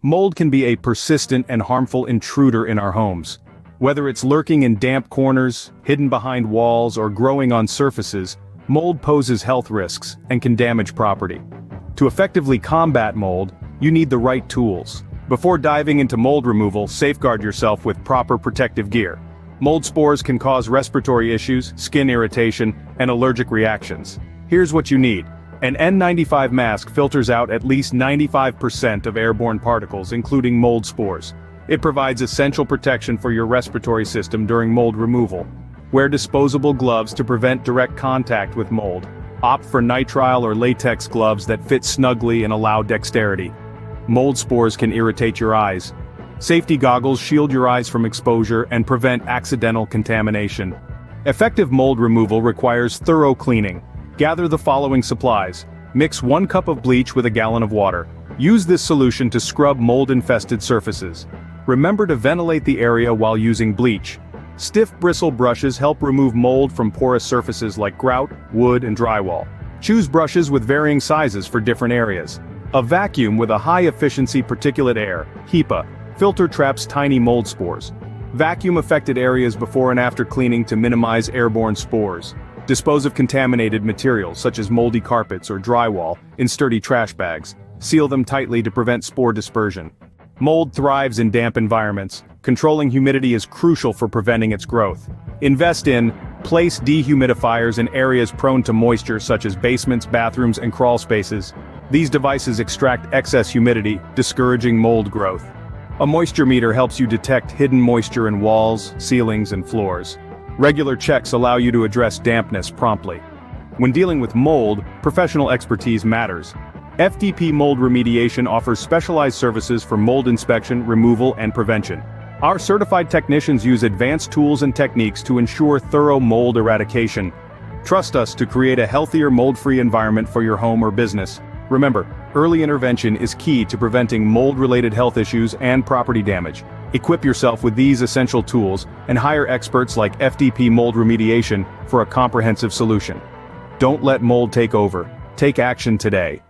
Mold can be a persistent and harmful intruder in our homes. Whether it's lurking in damp corners, hidden behind walls, or growing on surfaces, mold poses health risks and can damage property. To effectively combat mold, you need the right tools. Before diving into mold removal, safeguard yourself with proper protective gear. Mold spores can cause respiratory issues, skin irritation, and allergic reactions. Here's what you need. An N95 mask filters out at least 95% of airborne particles, including mold spores. It provides essential protection for your respiratory system during mold removal. Wear disposable gloves to prevent direct contact with mold. Opt for nitrile or latex gloves that fit snugly and allow dexterity. Mold spores can irritate your eyes. Safety goggles shield your eyes from exposure and prevent accidental contamination. Effective mold removal requires thorough cleaning. Gather the following supplies. Mix 1 cup of bleach with a gallon of water. Use this solution to scrub mold-infested surfaces. Remember to ventilate the area while using bleach. Stiff bristle brushes help remove mold from porous surfaces like grout, wood, and drywall. Choose brushes with varying sizes for different areas. A vacuum with a high-efficiency particulate air, HEPA, filter traps tiny mold spores. Vacuum affected areas before and after cleaning to minimize airborne spores. Dispose of contaminated materials such as moldy carpets or drywall in sturdy trash bags. Seal them tightly to prevent spore dispersion. Mold thrives in damp environments. Controlling humidity is crucial for preventing its growth. Invest in, place dehumidifiers in areas prone to moisture such as basements, bathrooms, and crawl spaces. These devices extract excess humidity, discouraging mold growth. A moisture meter helps you detect hidden moisture in walls, ceilings, and floors. Regular checks allow you to address dampness promptly. When dealing with mold, professional expertise matters. FDP Mold Remediation offers specialized services for mold inspection, removal, and prevention. Our certified technicians use advanced tools and techniques to ensure thorough mold eradication. Trust us to create a healthier, mold-free environment for your home or business. Remember, early intervention is key to preventing mold-related health issues and property damage. Equip yourself with these essential tools and hire experts like FDP Mold Remediation for a comprehensive solution. Don't let mold take over. Take action today.